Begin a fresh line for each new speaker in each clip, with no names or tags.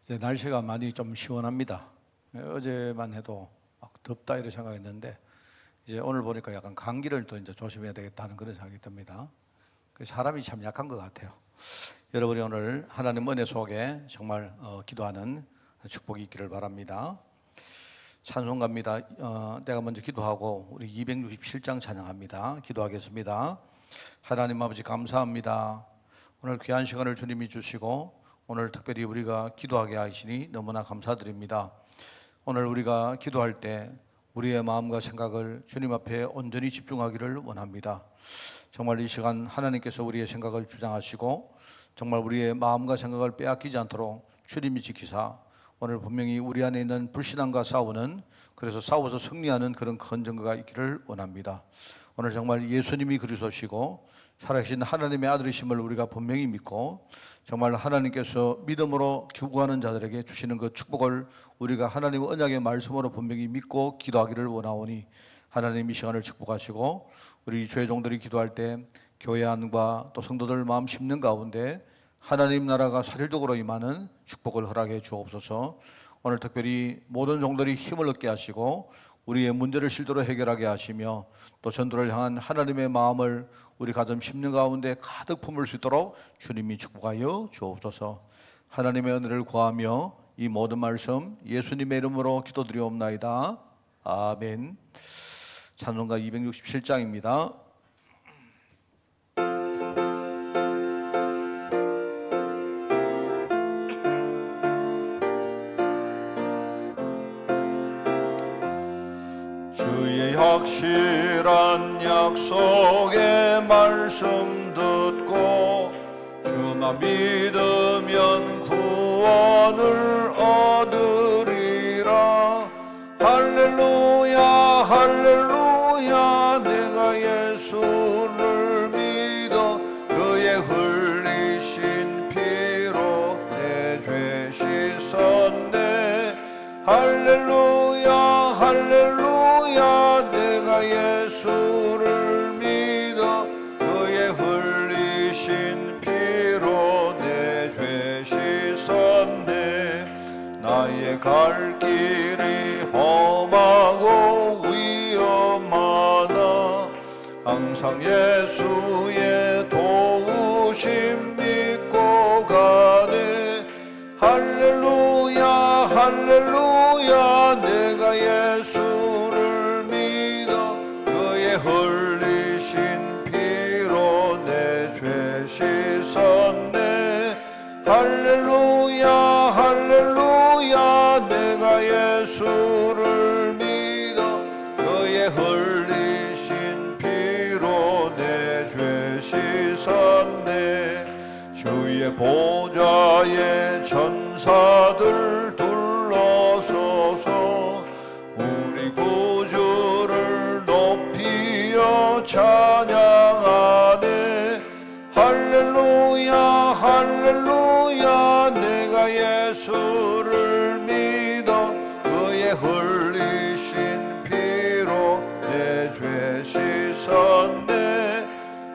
이제 날씨가 많이 좀 시원합니다. 어제만 해도 막 덥다 이런 생각했는데 이제 오늘 보니까 약간 감기를 또 이제 조심해야 되겠다는 그런 생각이 듭니다. 사람이 참 약한 것 같아요. 여러분이 오늘 하나님 은혜 속에 정말 기도하는 축복이 있기를 바랍니다. 찬송가입니다. 내가 먼저 기도하고 우리 267장 찬양합니다. 기도하겠습니다. 하나님 아버지 감사합니다. 오늘 귀한 시간을 주님이 주시고 오늘 특별히 우리가 기도하게 하시니 너무나 감사드립니다. 오늘 우리가 기도할 때 우리의 마음과 생각을 주님 앞에 온전히 집중하기를 원합니다. 정말 이 시간 하나님께서 우리의 생각을 주장하시고 정말 우리의 마음과 생각을 빼앗기지 않도록 주님이 지키사 오늘 분명히 우리 안에 있는 불신앙과 싸우는, 그래서 싸워서 승리하는 그런 건전가 있기를 원합니다. 오늘 정말 예수님이 그리스도시고 살아계신 하나님의 아들이심을 우리가 분명히 믿고 정말 하나님께서 믿음으로 구하는 자들에게 주시는 그 축복을 우리가 하나님의 언약의 말씀으로 분명히 믿고 기도하기를 원하오니 하나님 이 시간을 축복하시고 우리 주의 종들이 기도할 때 교회 안과 또 성도들 마음 심는 가운데 하나님 나라가 사실적으로 임하는 축복을 허락해 주옵소서. 오늘 특별히 모든 종들이 힘을 얻게 하시고 우리의 문제를 실도로 해결하게 하시며 또 전도를 향한 하나님의 마음을 우리 가정 심는 가운데 가득 품을 수 있도록 주님이 축복하여 주옵소서. 하나님의 은혜를 구하며 이 모든 말씀 예수님의 이름으로 기도드리옵나이다. 아멘. 찬송가 267장입니다. 주의 확실한 약속의 말씀 듣고 주만 믿으면 구원을 얻으리라. 할렐루야 할렐루야 내가 예수를 믿어 그의 흘리신 피로 내 죄 씻었네. 할렐루야 할렐루야 내가 예수를 믿어 그의 흘리신 피로 내 죄 씻었네. 나의 갈 길이 험하고 위험하다 항상 예수의 도우심 믿고 가네. 할렐루야 할렐루야 내가 예수를 믿어 그의 흘리신 피로 내 죄 씻었네. 할렐루야 할렐루야 내가 예수를 믿어 그의 흘리신 피로 내 죄 씻었네. 주의 보좌에 천사들 둘러서서 우리 구주를 높이어 찬양하네. 할렐루야 할렐루야 내가 예수를 믿어 그의 흘리신 피로 내 죄 씻었네.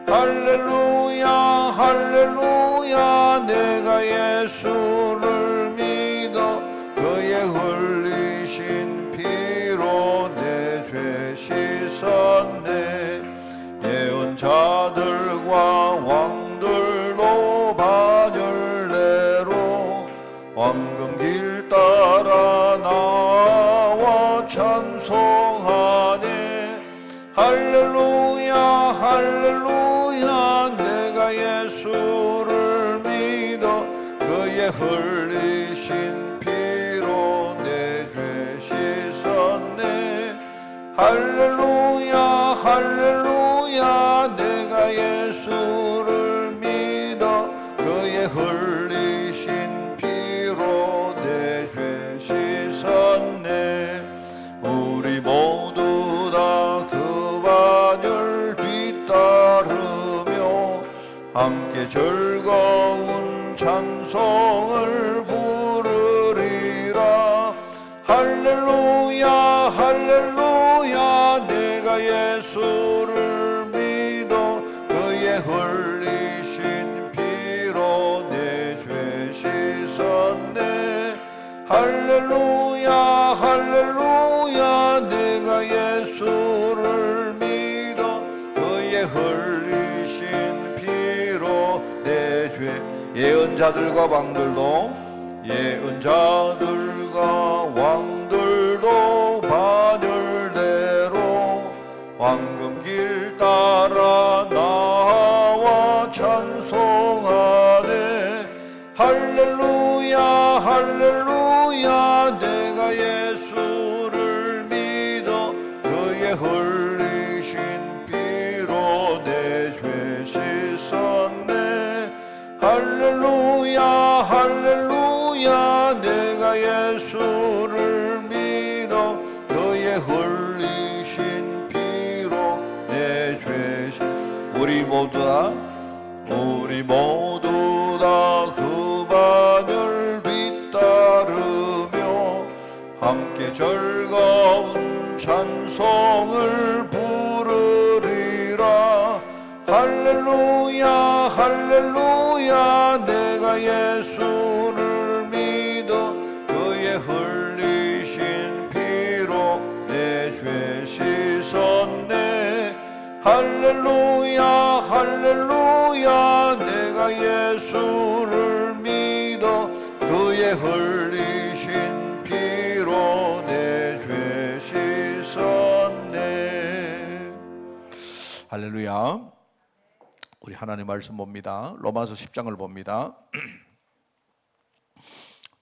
할렐루야 할렐루야 내가 예수를 믿어 그의 흘리신 피로 내 죄 씻었네. 예언자들과 왕들도 반열례로 황금길 따라 나와 찬송하네. 할렐루야 할렐루야 내가 예수를 믿어 그의 흘리신 피로 내 죄 씻었네. 할렐루야 할렐루야 내가 예수를 믿어 그의 흘리신 피로 내 죄 씻었네. 우리 모두 다 그 반열 뒤따르며 함께 즐거운 찬송을 부르리라. 할렐루야 할렐루야 내가 예수를 믿어 그의 흘리신 피로 내 죄 씻 할렐루야 할렐루야 내가 예수를 믿어 그의 흘리신 피로 내 죄 예언자들과 왕들도 반열대로 황금길 따라 나와 찬송하네 할렐루야 할렐루야 내가 예수를 믿어 그의 흘리신 피로 내 죄 씻었네 할렐루야 할렐루야 내가 예수를 믿어 그의 흘리신 피로 내 죄 우리 모두 다 그 반열 뒤따르며 함께 즐거운 찬송을 부르리라 할렐루야 할렐루야 내가 예수를 믿어 그의 흘리신 피로 내 죄 씻었네 할렐루야 할렐루야 내가 예수를 믿어 그의 흘리신 피로 내 죄 씻었네 할렐루야 우리 하나님 말씀 봅니다. 로마서 10장을 봅니다.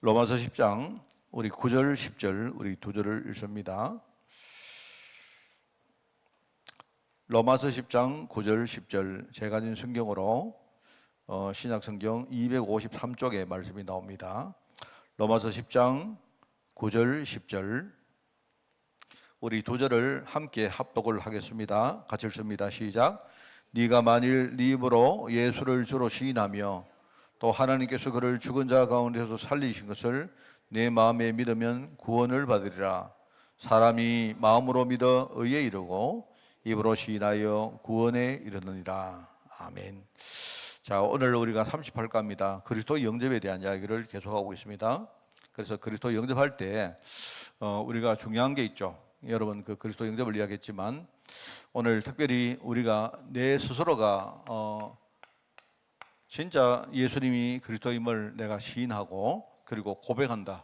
로마서 10장 우리 9절 10절 우리 두 절을 읽습니다. 로마서 10장 9절 10절 제가 가진 성경으로 신약성경 253쪽에 말씀이 나옵니다. 로마서 10장 9절 10절 우리 두 절을 함께 합독을 하겠습니다. 같이 읽습니다. 시작. 네가 만일 네 입으로 예수를 주로 시인하며 또 하나님께서 그를 죽은 자 가운데서 살리신 것을 내 마음에 믿으면 구원을 받으리라. 사람이 마음으로 믿어 의에 이르고 입으로 시인하여 구원에 이르느니라. 아멘. 자, 오늘 우리가 38과입니다. 그리스도 영접에 대한 이야기를 계속하고 있습니다. 그래서 그리스도 영접할 때 우리가 중요한 게 있죠. 여러분 그 그리스도 영접을 이야기했지만 오늘 특별히 우리가 내 스스로가 진짜 예수님이 그리스도임을 내가 시인하고 그리고 고백한다.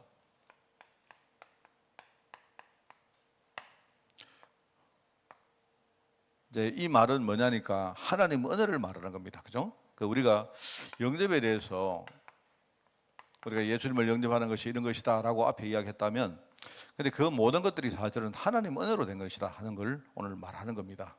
이제 이 말은 뭐냐니까 하나님 은혜를 말하는 겁니다. 그죠? 우리가 영접에 대해서 우리가 예수님을 영접하는 것이 이런 것이다라고 앞에 이야기했다면 근데 그 모든 것들이 사실은 하나님 은혜로 된 것이다 하는 걸 오늘 말하는 겁니다.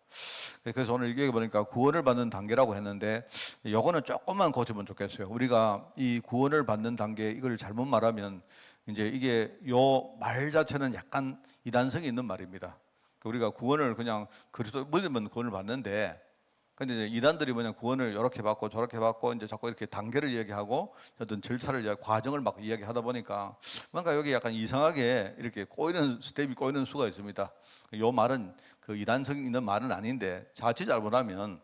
그래서 오늘 여기 보니까 구원을 받는 단계라고 했는데 요거는 조금만 고치면 좋겠어요. 우리가 이 구원을 받는 단계 이걸 잘못 말하면 이제 이게 요 말 자체는 약간 이단성이 있는 말입니다. 우리가 구원을 그냥 그리스도 믿으면 구원을 받는데 근데 이제 이단들이 뭐냐 구원을 이렇게 받고 저렇게 받고 이제 자꾸 이렇게 단계를 이야기하고 어떤 절차를 과정을 막 이야기하다 보니까 뭔가 여기 약간 이상하게 이렇게 꼬이는 스텝이 꼬이는 수가 있습니다. 요 말은 그 이단성 있는 말은 아닌데 자칫 잘못하면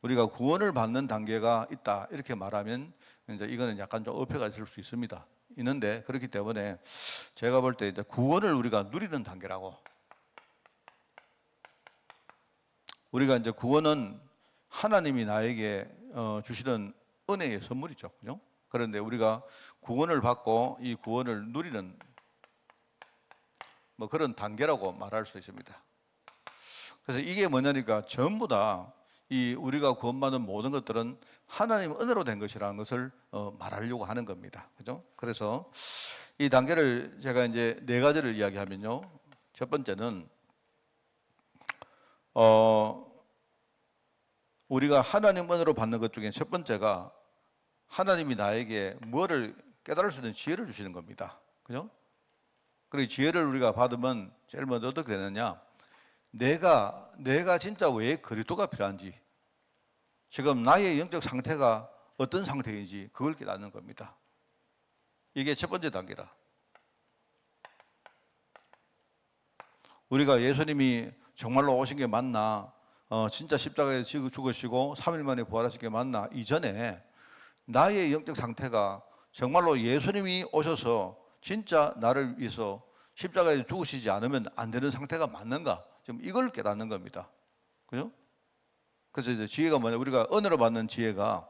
우리가 구원을 받는 단계가 있다 이렇게 말하면 이제 이거는 약간 좀 어폐가 있을 수 있습니다. 있는데 그렇기 때문에 제가 볼 때 이제 구원을 우리가 누리는 단계라고 우리가 이제 구원은 하나님이 나에게 주시는 은혜의 선물이죠. 그죠? 그런데 우리가 구원을 받고 이 구원을 누리는 뭐 그런 단계라고 말할 수 있습니다. 그래서 이게 뭐냐니까 전부 다 이 우리가 구원받은 모든 것들은 하나님 은혜로 된 것이라는 것을 말하려고 하는 겁니다. 그죠? 그래서 이 단계를 제가 이제 네 가지를 이야기하면요. 첫 번째는 우리가 하나님 은혜로 받는 것 중에 첫 번째가 하나님이 나에게 뭐를 깨달을 수 있는 지혜를 주시는 겁니다. 그죠? 그리고 지혜를 우리가 받으면 제일 먼저 어떻게 되느냐? 내가 진짜 왜 그리스도가 필요한지, 지금 나의 영적 상태가 어떤 상태인지 그걸 깨닫는 겁니다. 이게 첫 번째 단계다. 우리가 예수님이 정말로 오신 게 맞나? 진짜 십자가에 죽으시고 3일 만에 부활하신 게 맞나? 이전에 나의 영적 상태가 정말로 예수님이 오셔서 진짜 나를 위해서 십자가에 죽으시지 않으면 안 되는 상태가 맞는가? 지금 이걸 깨닫는 겁니다. 그죠? 그래서 이제 지혜가 뭐냐? 우리가 은혜로 받는 지혜가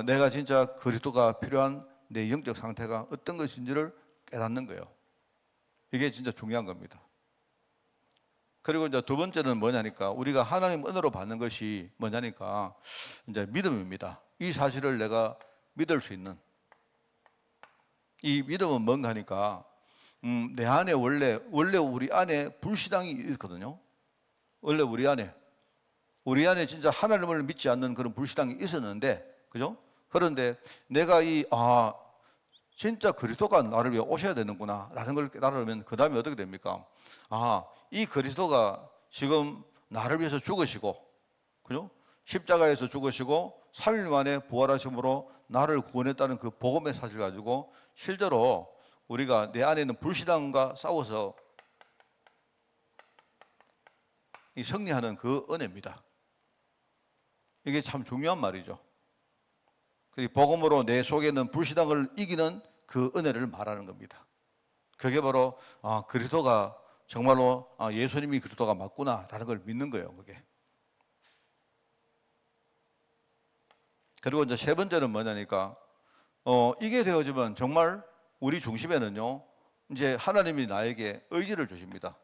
내가 진짜 그리스도가 필요한 내 영적 상태가 어떤 것인지를 깨닫는 거예요. 이게 진짜 중요한 겁니다. 그리고 이제 두 번째는 뭐냐니까 우리가 하나님 은혜로 받는 것이 뭐냐니까 이제 믿음입니다. 이 사실을 내가 믿을 수 있는 이 믿음은 뭔가 하니까 내 안에 원래 우리 안에 불신앙이 있거든요. 원래 우리 안에 진짜 하나님을 믿지 않는 그런 불신앙이 있었는데, 그죠? 그런데 내가 진짜 그리스도가 나를 위해 오셔야 되는구나라는 걸 깨달으면 그 다음에 어떻게 됩니까? 이 그리스도가 지금 나를 위해서 죽으시고, 그죠? 십자가에서 죽으시고 3일 만에 부활하심으로 나를 구원했다는 그 복음의 사실 가지고 실제로 우리가 내 안에 있는 불신앙과 싸워서 이 승리하는 그 은혜입니다. 이게 참 중요한 말이죠. 복음으로 내 속에 있는 불신앙을 이기는 그 은혜를 말하는 겁니다. 그게 바로 그리스도가 정말로 예수님이 그리스도가 맞구나라는 걸 믿는 거예요. 그게. 그리고 이제 세 번째는 뭐냐니까 이게 되어지면 정말 우리 중심에는요 이제 하나님이 나에게 의지를 주십니다.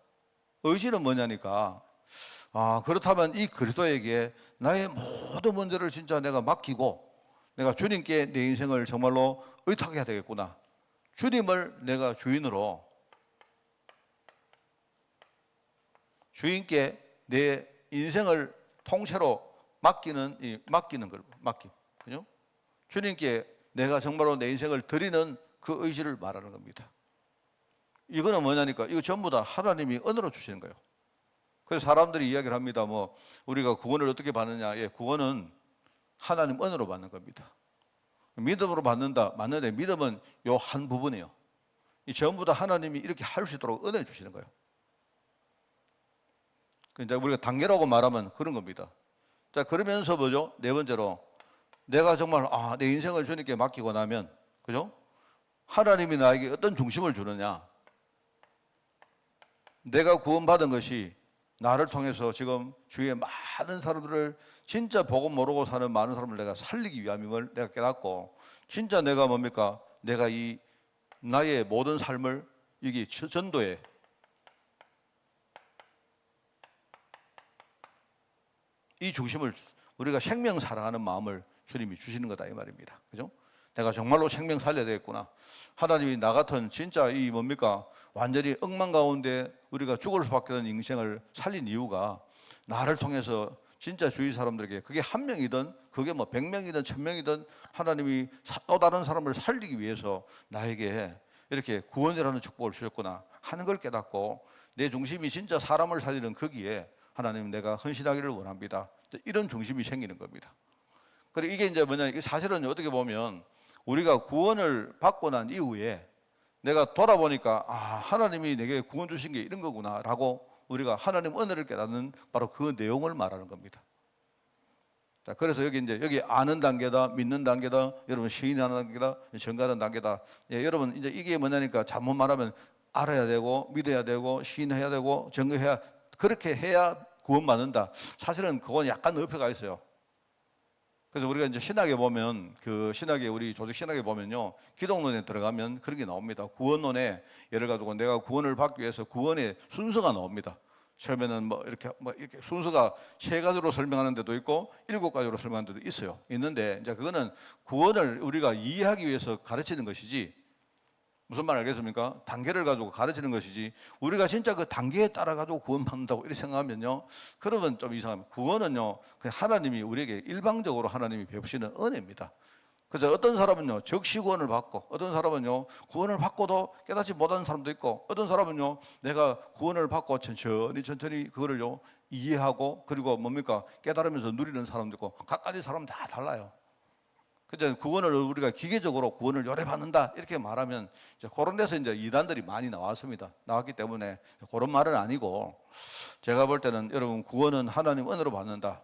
의지는 뭐냐니까 그렇다면 이 그리스도에게 나의 모든 문제를 진짜 내가 맡기고 내가 주님께 내 인생을 정말로 의탁해야 되겠구나. 주님을 내가 주인께 내 인생을 통째로 맡기는 걸 맡김. 그죠? 주님께 내가 정말로 내 인생을 드리는 그 의지를 말하는 겁니다. 이거는 뭐냐니까 이거 전부 다 하나님이 은혜로 주시는 거예요. 그래서 사람들이 이야기를 합니다. 우리가 구원을 어떻게 받느냐? 구원은 하나님 은혜로 받는 겁니다. 믿음으로 받는다. 맞는데 믿음은 요 한 부분이에요. 이 전부 다 하나님이 이렇게 할 수 있도록 은혜 주시는 거예요. 이제 우리가 단계라고 말하면 그런 겁니다. 자, 그러면서 뭐죠? 네 번째로 내가 정말 내 인생을 주님께 맡기고 나면, 그죠? 하나님이 나에게 어떤 중심을 주느냐? 내가 구원받은 것이 나를 통해서 지금 주위에 많은 사람들을 진짜 복음 모르고 사는 많은 사람을 내가 살리기 위함임을 내가 깨닫고 진짜 내가 뭡니까? 내가 이 나의 모든 삶을 여기 전도에 이 중심을 우리가 생명 살아가는 마음을 주님이 주시는 거다 이 말입니다. 그죠? 내가 정말로 생명 살려야 되겠구나. 하나님이 나 같은 진짜 이 뭡니까? 완전히 엉망 가운데 우리가 죽을 수밖에 없는 인생을 살린 이유가 나를 통해서 진짜 주위 사람들에게 그게 한 명이든 그게 100명이든 1000명이든 하나님이 또 다른 사람을 살리기 위해서 나에게 이렇게 구원이라는 축복을 주셨구나 하는 걸 깨닫고 내 중심이 진짜 사람을 살리는 거기에 하나님 내가 헌신하기를 원합니다. 이런 중심이 생기는 겁니다. 그리고 이게 이제 뭐냐, 이게 사실은 어떻게 보면 우리가 구원을 받고 난 이후에 내가 돌아보니까 하나님이 내게 구원 주신 게 이런 거구나라고 우리가 하나님 은혜를 깨닫는 바로 그 내용을 말하는 겁니다. 자, 그래서 여기 아는 단계다, 믿는 단계다, 여러분 시인하는 단계다, 전가하는 단계다. 여러분 이제 이게 뭐냐니까 잘못 말하면 알아야 되고 믿어야 되고 시인해야 되고 전가해야 그렇게 해야 구원받는다. 사실은 그건 약간 어폐가 있어요. 그래서 우리가 이제 신학에 보면 우리 조직 신학에 보면요 기독론에 들어가면 그런 게 나옵니다. 구원론에 예를 가지고 내가 구원을 받기 위해서 구원의 순서가 나옵니다. 처음에는 이렇게 순서가 3가지로 설명하는 데도 있고 7가지로 설명하는 데도 있어요. 있는데 이제 그거는 구원을 우리가 이해하기 위해서 가르치는 것이지 무슨 말 알겠습니까? 단계를 가지고 가르치는 것이지 우리가 진짜 그 단계에 따라 가지고 구원받는다고 이렇게 생각하면요 그러면 좀 이상합니다. 구원은요 그냥 하나님이 우리에게 일방적으로 하나님이 베푸시는 은혜입니다. 그래서 어떤 사람은요 적시 구원을 받고 어떤 사람은요 구원을 받고도 깨닫지 못하는 사람도 있고 어떤 사람은요 내가 구원을 받고 천천히 그거를요 이해하고 그리고 깨달으면서 누리는 사람도 있고 각가지 사람 다 달라요. 그래서 구원을 우리가 기계적으로 구원을 요래받는다 이렇게 말하면 이제 그런 데서 이제 이단들이 많이 나왔기 때문에 그런 말은 아니고 제가 볼 때는 여러분 구원은 하나님 은혜로 받는다.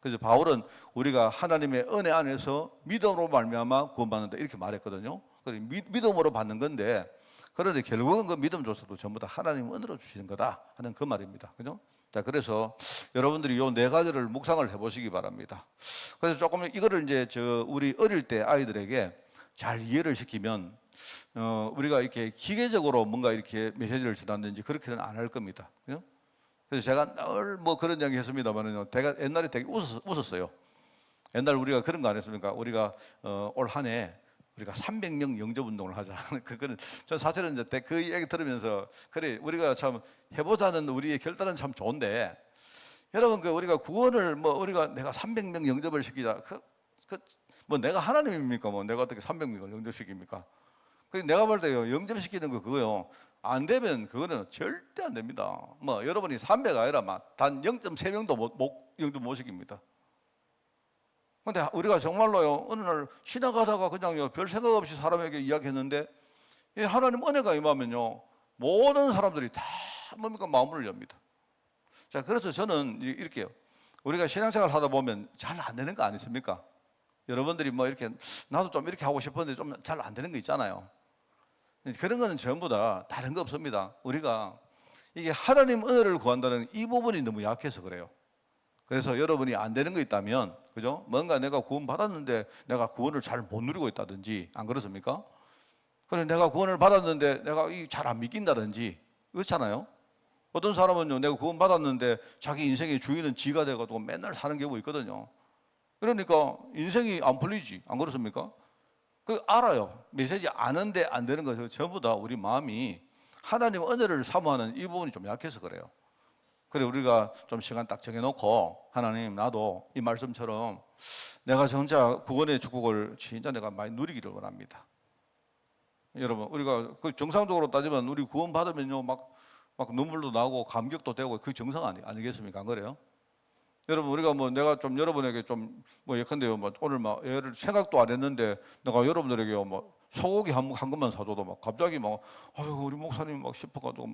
그래서 바울은 우리가 하나님의 은혜 안에서 믿음으로 말미암아 구원받는다 이렇게 말했거든요. 믿음으로 받는 건데, 그런데 결국은 그 믿음조차도 전부 다 하나님 은혜로 주시는 거다 하는 그 말입니다. 그죠? 자, 그래서 여러분들이 요 네 가지를 묵상을 해보시기 바랍니다. 그래서 조금 이거를 이제 우리 어릴 때 아이들에게 잘 이해를 시키면 우리가 이렇게 기계적으로 뭔가 이렇게 메시지를 전한다든지 그렇게는 안 할 겁니다. 그죠? 그래서 제가 늘 뭐 그런 이야기 했습니다만은요, 제가 옛날에 되게 웃었어요. 옛날 우리가 그런 거 안 했습니까? 우리가 올 한 해 우리가 300명 영접 운동을 하자. 그거는 전 사실은 이제 그 얘기 들으면서 그래 우리가 참 해보자는 우리의 결단은 참 좋은데, 여러분 그 우리가 구원을 뭐 우리가 내가 300명 영접을 시키자. 뭐 내가 하나님입니까? 뭐 내가 어떻게 300명을 영접시킵니까? 그 내가 볼 때요, 영접시키는 거 그거요, 안 되면 그거는 절대 안 됩니다. 뭐 여러분이 300 아니라 단 0.3명도 영접 못 시킵니다. 근데 우리가 정말로요, 어느 날 지나가다가 그냥요, 별 생각 없이 사람에게 이야기했는데, 하나님 은혜가 임하면요, 모든 사람들이 다 뭡니까? 마음을 엽니다. 자, 그래서 저는 이렇게요, 우리가 신앙생활 하다 보면 잘 안 되는 거 아니십니까? 여러분들이 뭐 이렇게, 나도 좀 이렇게 하고 싶었는데 좀 잘 안 되는 거 있잖아요. 그런 거는 전부 다 다른 거 없습니다. 우리가 이게 하나님 은혜를 구한다는 이 부분이 너무 약해서 그래요. 그래서 여러분이 안 되는 거 있다면, 그죠? 뭔가 내가 구원 받았는데 내가 구원을 잘 못 누리고 있다든지, 안 그렇습니까? 그래 내가 구원을 받았는데 내가 잘 안 믿긴다든지, 그렇잖아요. 어떤 사람은요, 내가 구원 받았는데 자기 인생의 주인은 지가 돼가지고 맨날 사는 경우 있거든요. 그러니까 인생이 안 풀리지, 안 그렇습니까? 그 알아요. 메시지 아는데 안 되는 것은 전부 다 우리 마음이 하나님 은혜를 사모하는 이 부분이 좀 약해서 그래요. 그래 우리가 좀 시간 딱 정해놓고, 하나님 나도 이 말씀처럼 내가 진짜 구원의 축복을 진짜 내가 많이 누리기를 원합니다. 여러분 우리가 그 정상적으로 따지면 우리 구원 받으면요 막 눈물도 나고 감격도 되고 그 정상 아니겠습니까? 안 그래요? 여러분 우리가 뭐 내가 좀 여러분에게 좀 뭐 예컨대요, 뭐 오늘 막 예를 생각도 안 했는데 내가 여러분들에게 뭐 소고기 한 것만 사줘도 막 갑자기 막 아유 우리 목사님 막 싶어가지고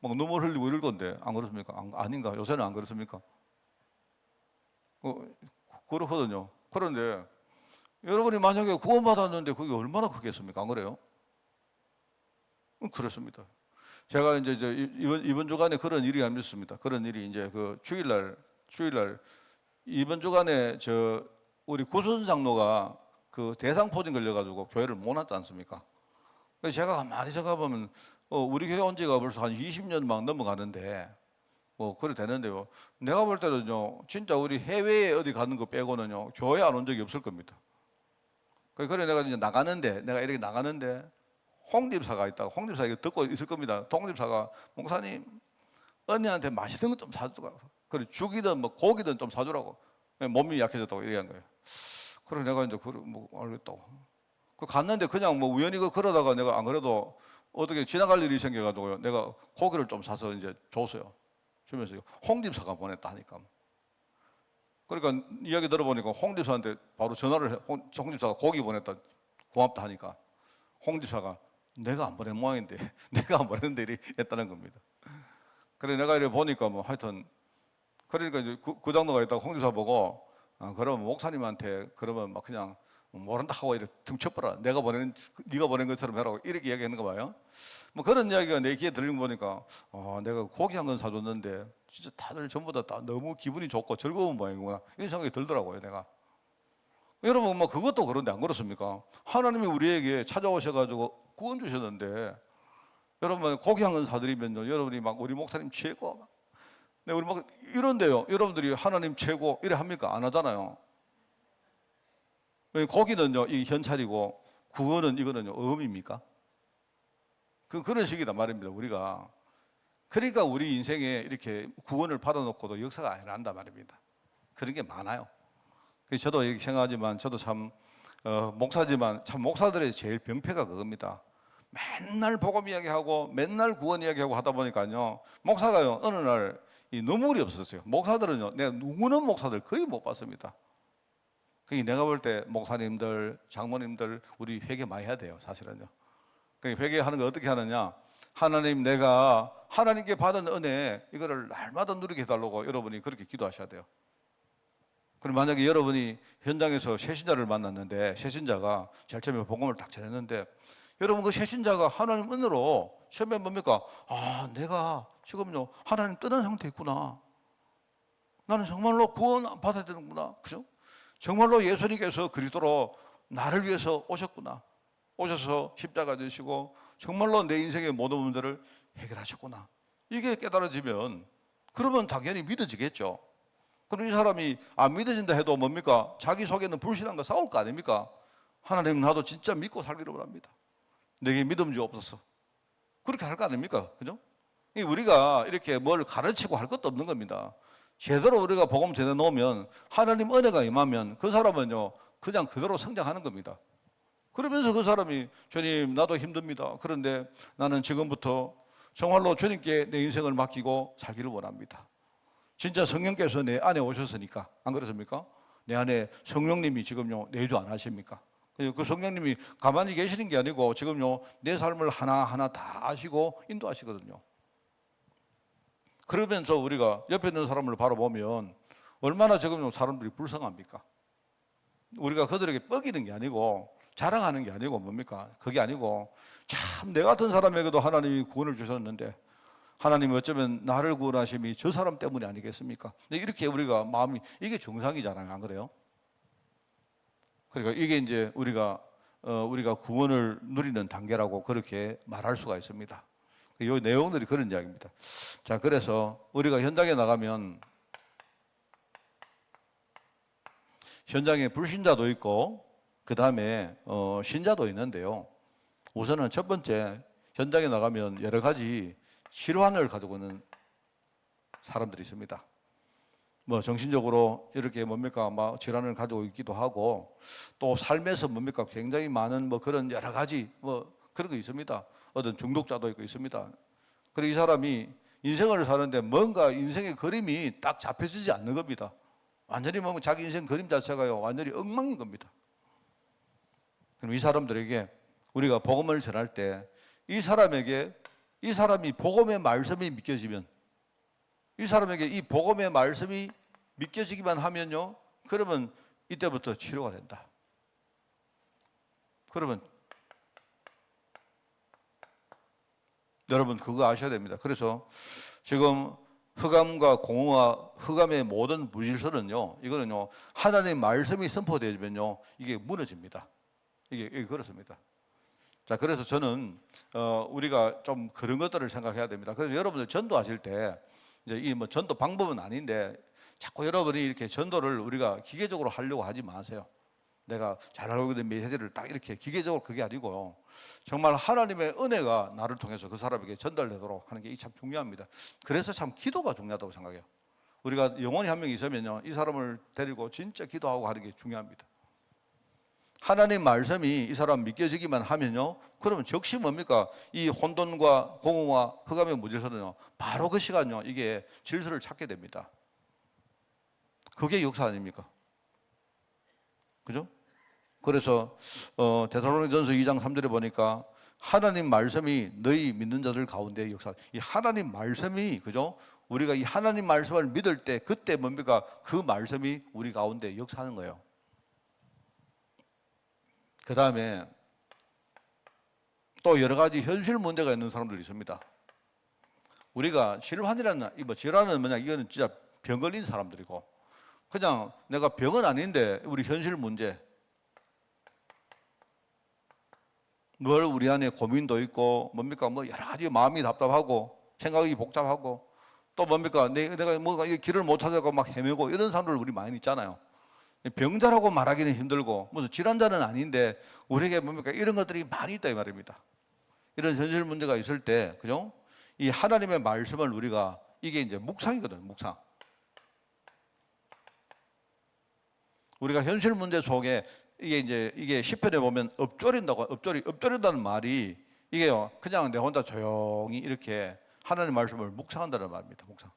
막 눈물 흘리고 이럴 건데, 안 그렇습니까? 아닌가? 요새는 안 그렇습니까? 그렇거든요. 그런데 여러분이 만약에 구원받았는데 그게 얼마나 크겠습니까? 안 그래요? 그렇습니다. 제가 이제 이번 주간에 그런 일이 안 있습니다. 그런 일이 이제 그 주일날 이번 주간에 우리 구순 장로가 그 대상포진 걸려가지고 교회를 못 왔지 않습니까? 그래서 제가 가만히 생각해보면 우리 교회 온 지가 벌써 한 20년 막 넘어가는데 뭐 그래 되는데요, 내가 볼 때는요 진짜 우리 해외에 어디 가는 거 빼고는요 교회 안 온 적이 없을 겁니다. 그래 내가 이제 내가 이렇게 나가는데 홍집사가 있다가, 홍집사 이거 듣고 있을 겁니다. 홍집사가 목사님 언니한테 맛있는 거 좀 사주라고, 그래 죽이든 뭐 고기든 좀 사주라고, 몸이 약해졌다고 얘기한 거예요. 그래 내가 이제 뭐 알겠다고 갔는데, 그냥 뭐 우연히 그러다가 내가 안 그래도 어떻게 지나갈 일이 생겨가지고요, 내가 고기를 좀 사서 이제 줬어요. 주면서 홍집사가 보냈다니까. 그러니까 이야기 들어보니까 홍집사한테 바로 전화를 해. 홍집사가 고기 보냈다, 고맙다 하니까 홍집사가 내가 안 보낸 모양인데 내가 안 보냈는데 이렇게 했다는 겁니다. 그래 내가 이렇게 보니까 뭐 하여튼, 그러니까 이제 그 장로가 있다가 홍집사 보고 그러면 목사님한테 그러면 막 그냥 모른다 하고 이렇게 등쳐버려, 네가 보낸 것처럼 해라고 이렇게 얘기하는 거 봐요. 뭐 그런 이야기가 내 귀에 들리는 거 보니까 내가 고기 한 건 사줬는데 진짜 다들 전부 다 너무 기분이 좋고 즐거운 모양이구나, 이런 생각이 들더라고요. 내가 여러분 뭐 그것도 그런데 안 그렇습니까? 하나님이 우리에게 찾아오셔가지고 구원 주셨는데, 여러분 고기 한 건 사드리면요 여러분이 막 우리 목사님 최고 막, 네, 우리 막 이런데요 여러분들이 하나님 최고 이래 합니까? 안 하잖아요. 고기는요 이 현찰이고 구원은 이거는요 어음입니까? 그런 식이다 말입니다. 우리가 그러니까 우리 인생에 이렇게 구원을 받아놓고도 역사가 안 난다 말입니다. 그런 게 많아요. 저도 이렇게 생각하지만 저도 참 목사지만 참 목사들의 제일 병폐가 그겁니다. 맨날 복음 이야기하고 맨날 구원 이야기하고 하다 보니까요 목사가요 어느 날 이 눈물이 없었어요. 목사들은요 내가 누구는 목사들 거의 못 봤습니다. 내가 볼 때 목사님들, 장모님들 우리 회개 많이 해야 돼요. 사실은요. 회개하는 거 어떻게 하느냐, 하나님 내가 하나님께 받은 은혜 이거를 날마다 누리게 해달라고 여러분이 그렇게 기도하셔야 돼요. 그럼 만약에 여러분이 현장에서 새신자를 만났는데 새신자가 제일 처음에 복음을 딱 전했는데 여러분 그 새신자가 하나님 은혜로 처음에 뭡니까? 아, 내가 지금요 하나님 떠난 상태에 있구나. 나는 정말로 구원 받아야 되는구나. 그죠? 정말로 예수님께서 그리스도로 나를 위해서 오셨구나. 오셔서 십자가 되시고 정말로 내 인생의 모든 문제를 해결하셨구나. 이게 깨달아지면 그러면 당연히 믿어지겠죠. 그럼 이 사람이 안 믿어진다 해도 뭡니까? 자기 속에는 불신함과 싸울 거 아닙니까? 하나님 나도 진짜 믿고 살기를 원합니다. 내게 믿음 주옵소서. 그렇게 할 거 아닙니까? 그죠? 우리가 이렇게 뭘 가르치고 할 것도 없는 겁니다. 제대로 우리가 복음 전해 놓으면 하나님 은혜가 임하면 그 사람은요 그냥 그대로 성장하는 겁니다. 그러면서 그 사람이 주님 나도 힘듭니다. 그런데 나는 지금부터 정말로 주님께 내 인생을 맡기고 살기를 원합니다. 진짜 성령께서 내 안에 오셨으니까 안 그렇습니까? 내 안에 성령님이 지금요 내주 안 하십니까? 그 성령님이 가만히 계시는 게 아니고 지금요 내 삶을 하나하나 다 아시고 인도하시거든요. 그러면서 우리가 옆에 있는 사람을 바라보면 얼마나 지금 사람들이 불쌍합니까? 우리가 그들에게 뻐기는 게 아니고 자랑하는 게 아니고 뭡니까? 그게 아니고 참 내 같은 사람에게도 하나님이 구원을 주셨는데 하나님이 어쩌면 나를 구원하심이 저 사람 때문이 아니겠습니까? 이렇게 우리가 마음이 이게 정상이잖아요. 안 그래요? 그러니까 이게 이제 우리가 구원을 누리는 단계라고 그렇게 말할 수가 있습니다. 이 내용들이 그런 이야기입니다. 자, 그래서 우리가 현장에 나가면 현장에 불신자도 있고 그 다음에 신자도 있는데요. 우선은 첫 번째 현장에 나가면 여러 가지 질환을 가지고 있는 사람들이 있습니다. 뭐 정신적으로 이렇게 뭡니까 막 질환을 가지고 있기도 하고 또 삶에서 뭡니까 굉장히 많은 뭐 그런 여러 가지 뭐 그런 거 있습니다. 어떤 중독자도 있습니다. 그리고 이 사람이 인생을 사는데 뭔가 인생의 그림이 딱 잡혀지지 않는 겁니다. 완전히 뭐 자기 인생 그림 자체가요 완전히 엉망인 겁니다. 그럼 이 사람들에게 우리가 복음을 전할 때 이 사람이 복음의 말씀이 믿겨지면 이 사람에게 이 복음의 말씀이 믿겨지기만 하면요 그러면 이때부터 치료가 된다. 그러면 여러분 그거 아셔야 됩니다. 그래서 지금 흑암과 공허와 흑암의 모든 무질서는요 이거는요 하나님의 말씀이 선포되면요 이게 무너집니다. 이게 그렇습니다. 자, 그래서 저는 우리가 좀 그런 것들을 생각해야 됩니다. 그래서 여러분들 전도하실 때 이제 이 뭐 전도 방법은 아닌데 자꾸 여러분이 이렇게 전도를 우리가 기계적으로 하려고 하지 마세요. 내가 잘 알고 있는 메시지를 딱 이렇게 기계적으로 그게 아니고요. 정말 하나님의 은혜가 나를 통해서 그 사람에게 전달되도록 하는 게 참 중요합니다. 그래서 참 기도가 중요하다고 생각해요. 우리가 영혼이 한 명 있으면요, 이 사람을 데리고 진짜 기도하고 하는 게 중요합니다. 하나님 말씀이 이 사람 믿겨지기만 하면요, 그러면 즉시 뭡니까? 이 혼돈과 공허와 흑암의 무질서는요, 바로 그 시간요, 이게 질서를 찾게 됩니다. 그게 역사 아닙니까? 그죠? 그래서 데살로니가전서 2장 3절에 보니까 하나님 말씀이 너희 믿는 자들 가운데 역사. 이 하나님 말씀이 그죠? 우리가 이 하나님 말씀을 믿을 때 그때 뭡니까? 그 말씀이 우리 가운데 역사하는 거예요. 그 다음에 또 여러 가지 현실 문제가 있는 사람들이 있습니다. 우리가 질환이라는 뭐 질환은 뭐냐? 이거는 진짜 병 걸린 사람들이고 그냥 내가 병은 아닌데 우리 현실 문제. 늘 우리 안에 고민도 있고 뭡니까 뭐 여러 가지 마음이 답답하고 생각이 복잡하고 또 뭡니까 내가 뭐가 길을 못 찾아가 막 헤매고 이런 사람들 우리 많이 있잖아요. 병자라고 말하기는 힘들고 무슨 질환자는 아닌데 우리에게 뭡니까 이런 것들이 많이 있다 이 말입니다. 이런 현실 문제가 있을 때 그죠? 이 하나님의 말씀을 우리가 이게 이제 묵상이거든 묵상. 우리가 현실 문제 속에 이게 시편에 보면 엎드린다는 말이 이게요 그냥 내 혼자 조용히 이렇게 하나님 말씀을 묵상한다는 말입니다. 묵상.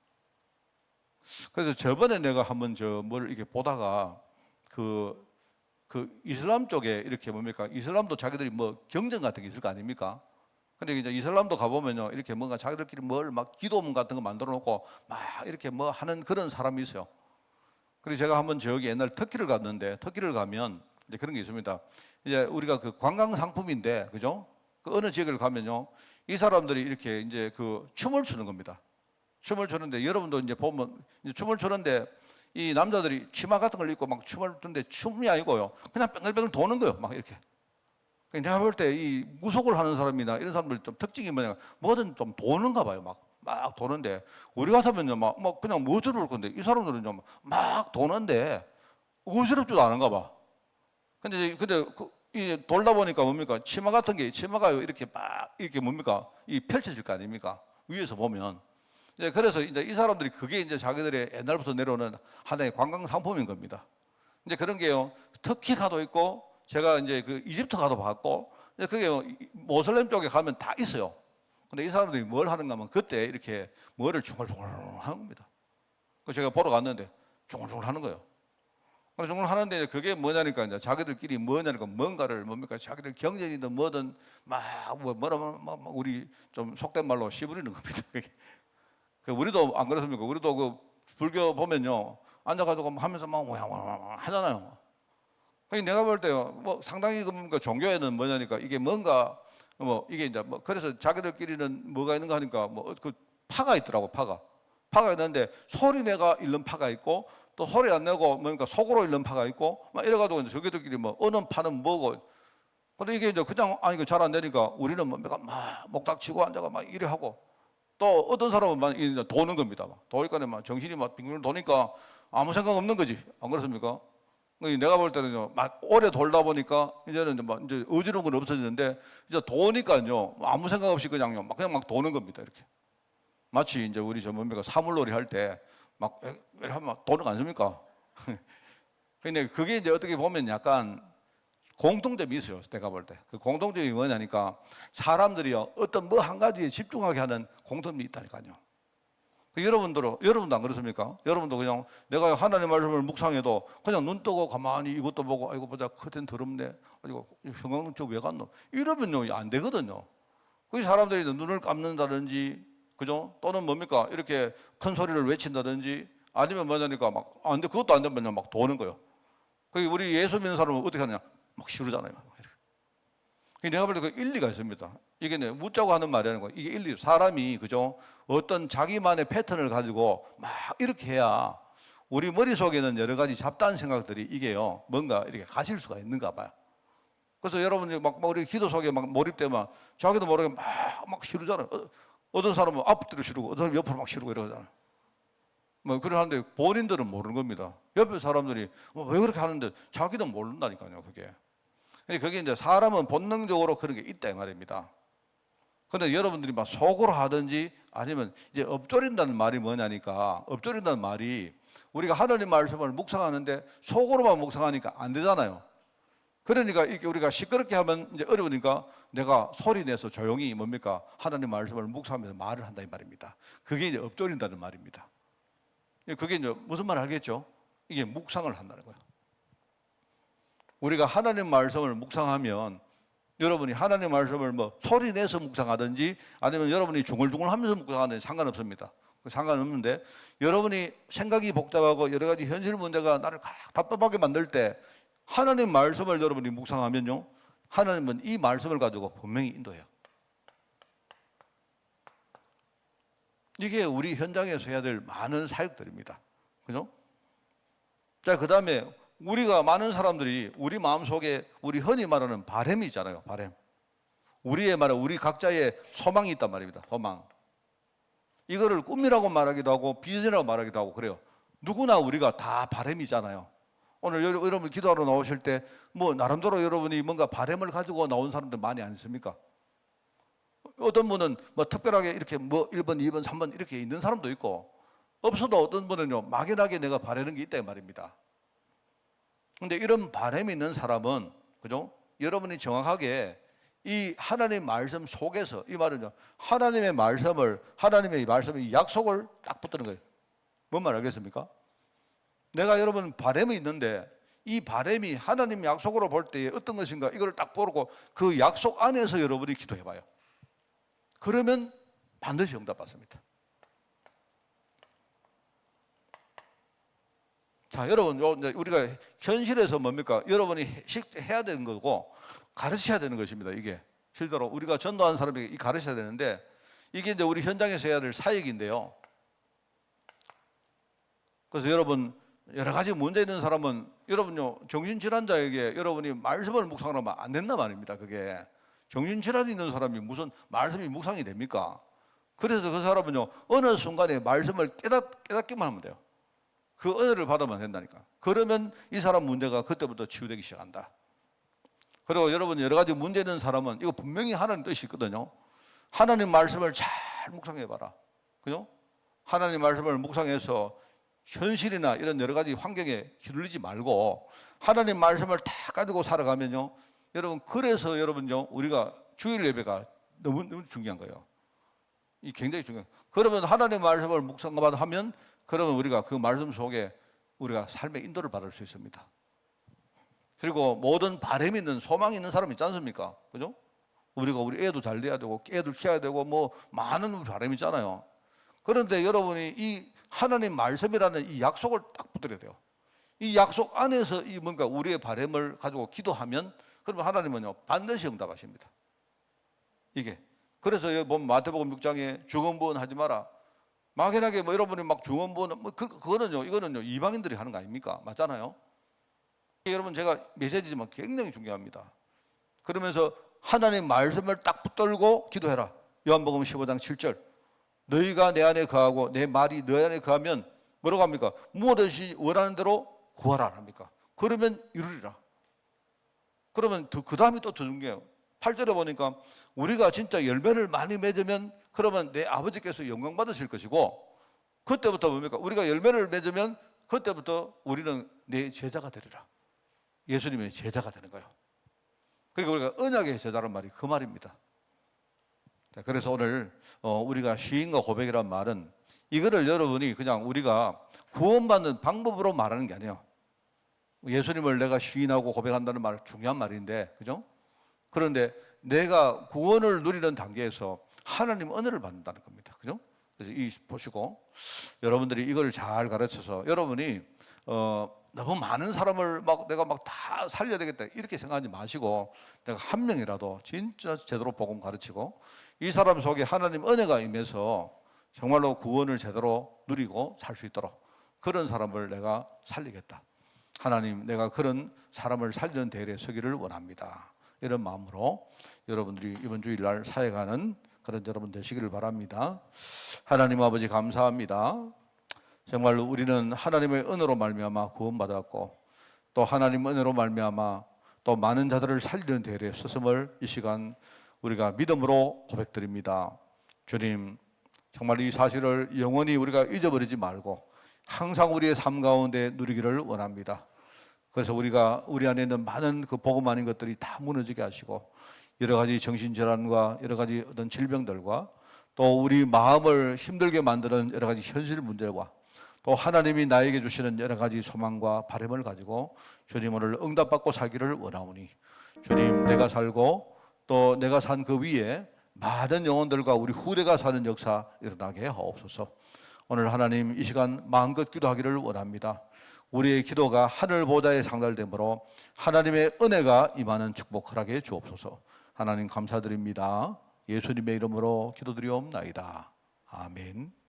그래서 저번에 내가 한번 뭘 이렇게 보다가 그 이슬람 쪽에 이렇게 뭡니까 이슬람도 자기들이 뭐 경전 같은 게 있을 거 아닙니까? 근데 이제 이슬람도 가보면요 이렇게 뭔가 자기들끼리 뭘 막 기도문 같은 거 만들어 놓고 막 이렇게 뭐 하는 그런 사람이 있어요. 그리고 제가 한번 저기 옛날 터키를 갔는데, 터키를 가면 이제 그런 게 있습니다. 이제 우리가 그 관광 상품인데, 그죠? 그 어느 지역을 가면요, 이 사람들이 이렇게 이제 그 춤을 추는 겁니다. 춤을 추는데, 여러분도 이제 보면 이제 춤을 추는데, 이 남자들이 치마 같은 걸 입고 막 춤을 추는데 춤이 아니고요, 그냥 뱅글뱅글 도는 거예요, 막 이렇게. 내가 볼 때 이 무속을 하는 사람이나 이런 사람들 좀 특징이 뭐냐, 뭐든 좀 도는가 봐요. 막 도는데, 우리 같으면요, 막 그냥 멋스러울 건데, 이 사람들은요, 막 도는데, 어지럽지도 않은가 봐. 근데 이 돌다 보니까 뭡니까? 치마 같은 게, 치마가 이렇게 막, 이렇게 뭡니까? 이 펼쳐질 거 아닙니까? 위에서 보면. 이제 그래서 이제 이 사람들이 그게 이제 자기들의 옛날부터 내려오는 하나의 관광 상품인 겁니다. 이제 그런 게요, 터키 가도 있고, 제가 이제 그 이집트 가도 봤고, 이제 그게 모슬렘 쪽에 가면 다 있어요. 근데 이 사람들이 뭘 하는가 하면 그때 이렇게 뭐를 중얼중얼 하는 겁니다. 그 제가 보러 갔는데 중얼중얼 하는 거예요. 중얼 하는데 그게 뭐냐니까 이제 자기들끼리 뭐냐니까 뭔가를 뭡니까? 자기들 경전이든 뭐든 막 우리 좀 속된 말로 씨부리는 겁니다. 우리도 안 그렇습니까? 우리도 그 불교 보면요, 앉아가지고 하면서 막 하잖아요. 내가 볼 때요, 뭐 상당히 그 종교에는 뭐냐니까 이게 뭔가 뭐 이게 이제 뭐 그래서 자기들끼리는 뭐가 있는가 하니까 뭐 그 파가 있더라고. 파가 있는데 소리 내가 잃는 파가 있고, 또 소리 안 내고 뭔가 속으로 잃는 파가 있고, 막 이래가지고 이제 저기들끼리 뭐 어느 파는 뭐고. 근데 이게 이제 그냥 이거 잘 안 되니까 우리는 뭐 막 목닥치고 앉아가 막 이래 하고, 또 어떤 사람은 막 이제 도는 겁니다. 막 도니까 막 정신이 막 빙빙 도니까 아무 생각 없는 거지. 안 그렇습니까? 내가 볼 때는요, 막 오래 돌다 보니까 이제는 이제 어지러운 건 없어지는데, 이제 도니까요, 아무 생각 없이 그냥 막 도는 겁니다. 이렇게. 마치 이제 우리 저 뭡니까, 사물놀이 할 때 막 이렇게 하면 도는 거 아닙니까? 근데 그게 이제 어떻게 보면 약간 공통점이 있어요. 내가 볼 때. 그 공통점이 뭐냐니까, 사람들이요, 어떤 뭐 한 가지에 집중하게 하는 공통점이 있다니까요. 여러분도 안 그렇습니까? 여러분도 그냥 내가 하나님 말씀을 묵상해도 그냥 눈 뜨고 가만히 이것도 보고, 아이고 보자, 커튼 더럽네, 아이고 형광등 저 왜 갔노? 이러면요, 안 되거든요. 그 사람들이 눈을 감는다든지, 그죠? 또는 뭡니까? 이렇게 큰 소리를 외친다든지, 아니면 뭐냐니까 막, 안 돼, 그것도 안 되면 막 도는 거예요. 우리 예수 믿는 사람은 어떻게 하느냐? 막 시루잖아요. 내가 볼 때 그 일리가 있습니다. 이게 묻자고 하는 말이 아니고 이게 일리. 사람이, 그죠? 어떤 자기만의 패턴을 가지고 막 이렇게 해야 우리 머릿속에는 여러 가지 잡다한 생각들이 이게요, 뭔가 이렇게 가실 수가 있는가 봐요. 그래서 여러분이 막 우리 기도 속에 막 몰입되면 자기도 모르게 막 시루잖아요. 어떤 사람은 앞뒤로 시루고, 어떤 사람은 옆으로 막 시루고 이러잖아요. 뭐 그래 하는데 본인들은 모르는 겁니다. 옆에 사람들이 왜 그렇게 하는데 자기도 모른다니까요, 그게. 그게 이제 사람은 본능적으로 그런 게 있다 이 말입니다. 그런데 여러분들이 막 속으로 하든지 아니면 이제 엎조린다는 말이 뭐냐니까, 엎조린다는 말이 우리가 하나님 말씀을 묵상하는데 속으로만 묵상하니까 안 되잖아요. 그러니까 이렇게 우리가 시끄럽게 하면 이제 어려우니까 내가 소리 내서 조용히 뭡니까? 하나님 말씀을 묵상하면서 말을 한다 이 말입니다. 그게 이제 엎조린다는 말입니다. 그게 이제 무슨 말 알겠죠? 이게 묵상을 한다는 거예요. 우리가 하나님 말씀을 묵상하면, 여러분이 하나님 말씀을 뭐 소리 내서 묵상하든지 아니면 여러분이 중얼중얼 하면서 묵상하든지 상관없습니다. 상관없는데, 여러분이 생각이 복잡하고 여러 가지 현실 문제가 나를 답답하게 만들 때 하나님 말씀을 여러분이 묵상하면요, 하나님은 이 말씀을 가지고 분명히 인도해요. 이게 우리 현장에서 해야 될 많은 사역들입니다. 그죠? 자, 그 다음에 우리가 많은 사람들이 우리 마음속에 우리 흔히 말하는 바램이 있잖아요. 바램. 우리 각자의 소망이 있단 말입니다. 소망. 이거를 꿈이라고 말하기도 하고 비전이라고 말하기도 하고 그래요. 누구나 우리가 다 바램이잖아요. 오늘 여러분 기도하러 나오실 때 뭐 나름대로 여러분이 뭔가 바램을 가지고 나온 사람들 많이 아니십니까? 어떤 분은 뭐 특별하게 이렇게 뭐 1번, 2번, 3번 이렇게 있는 사람도 있고, 없어도 어떤 분은요, 막연하게 내가 바라는 게 있다 이 말입니다. 근데 이런 바람이 있는 사람은, 그죠? 여러분이 정확하게 이 하나님의 말씀 속에서, 이 말은요, 하나님의 말씀의 약속을 딱 붙드는 거예요. 뭔 말 알겠습니까? 내가 여러분 바람이 있는데 이 바람이 하나님 약속으로 볼 때 어떤 것인가, 이걸 딱 보고 그 약속 안에서 여러분이 기도해 봐요. 그러면 반드시 응답받습니다. 자, 여러분, 이제 우리가 현실에서 뭡니까? 여러분이 해야 되는 거고 가르쳐야 되는 것입니다. 이게 실제로 우리가 전도하는 사람에게 가르쳐야 되는데, 이게 이제 우리 현장에서 해야 될 사역인데요. 그래서 여러분, 여러 가지 문제 있는 사람은 여러분요, 정신질환자에게 여러분이 말씀을 묵상하면 안 된단 말입니다. 그게 정신질환이 있는 사람이 무슨 말씀이 묵상이 됩니까? 그래서 그 사람은요, 어느 순간에 말씀을 깨닫기만 하면 돼요. 그 은혜를 받으면 된다니까. 그러면 이 사람 문제가 그때부터 치유되기 시작한다. 그리고 여러분, 여러 가지 문제 있는 사람은 이거 분명히 하나님 뜻이 있거든요. 하나님 말씀을 잘 묵상해봐라. 그죠? 하나님 말씀을 묵상해서 현실이나 이런 여러 가지 환경에 휘둘리지 말고 하나님 말씀을 다 가지고 살아가면요, 여러분, 그래서 여러분요, 우리가 주일 예배가 너무 중요한 거예요. 이 굉장히 중요해요. 그러면 하나님 말씀을 묵상하면 그러면 우리가 그 말씀 속에 우리가 삶의 인도를 받을 수 있습니다. 그리고 모든 바람이 있는, 소망이 있는 사람이 있지 않습니까? 그죠? 우리가 우리 애도 잘 돼야 되고 애들 키워야 되고 뭐 많은 바람이 있잖아요. 그런데 여러분이 이 하나님 말씀이라는 이 약속을 딱 붙들어야 돼요. 이 약속 안에서 이 뭔가 우리의 바람을 가지고 기도하면 그러면 하나님은요, 반드시 응답하십니다. 이게 그래서 여기 보면 마태복음 6장에 중언부언 하지 마라. 막연하게 뭐 여러분이 막 중언부언 뭐 그거는요, 이거는요 이방인들이 하는 거 아닙니까? 맞잖아요. 여러분, 제가 메시지지만 굉장히 중요합니다. 그러면서 하나님 말씀을 딱 붙들고 기도해라. 요한복음 15장 7절. 너희가 내 안에 거하고 내 말이 너희 안에 거하면 뭐라고 합니까? 무엇이 원하는 대로 구하라 합니까? 그러면 이루리라. 그러면 그 다음이 또 더 중요해요. 8절에 보니까 우리가 진짜 열매를 많이 맺으면 그러면 내 아버지께서 영광 받으실 것이고, 그때부터 뭡니까? 우리가 열매를 맺으면 그때부터 우리는 내 제자가 되리라. 예수님의 제자가 되는 거예요. 그러니까 우리가 언약의 제자란 말이 그 말입니다. 그래서 오늘 우리가 시인과 고백이란 말은 이거를 여러분이 그냥 우리가 구원받는 방법으로 말하는 게 아니에요. 예수님을 내가 시인하고 고백한다는 말 중요한 말인데, 그죠? 그런데 내가 구원을 누리는 단계에서 하나님 은혜를 받는다는 겁니다. 그죠? 그래서 이 보시고 여러분들이 이걸 잘 가르쳐서 여러분이 너무 많은 사람을 내가 다 살려야 되겠다 이렇게 생각하지 마시고, 내가 한 명이라도 진짜 제대로 복음 가르치고 이 사람 속에 하나님 은혜가 임해서 정말로 구원을 제대로 누리고 살 수 있도록 그런 사람을 내가 살리겠다. 하나님, 내가 그런 사람을 살리는 대열에 서기를 원합니다. 이런 마음으로 여러분들이 이번 주일날 사역하는 그런 여러분 되시기를 바랍니다. 하나님 아버지, 감사합니다. 정말로 우리는 하나님의 은혜로 말미암아 구원받았고 또 하나님 은혜로 말미암아 또 많은 자들을 살리는 대열에 섰음을 이 시간 우리가 믿음으로 고백드립니다. 주님, 정말 이 사실을 영원히 우리가 잊어버리지 말고 항상 우리의 삶 가운데 누리기를 원합니다. 그래서 우리가 우리 안에 있는 많은 그 복음 아닌 것들이 다 무너지게 하시고 여러 가지 정신질환과 여러 가지 어떤 질병들과 또 우리 마음을 힘들게 만드는 여러 가지 현실 문제와 또 하나님이 나에게 주시는 여러 가지 소망과 바람을 가지고 주님 오늘 응답받고 살기를 원하오니 주님, 내가 살고 또 내가 산 그 위에 많은 영혼들과 우리 후대가 사는 역사 일어나게 하옵소서. 오늘 하나님 이 시간 마음껏 기도하기를 원합니다. 우리의 기도가 하늘 보좌에 상달되므로 하나님의 은혜가 임하는 축복 허락해 주옵소서. 하나님 감사드립니다. 예수님의 이름으로 기도드리옵나이다. 아멘.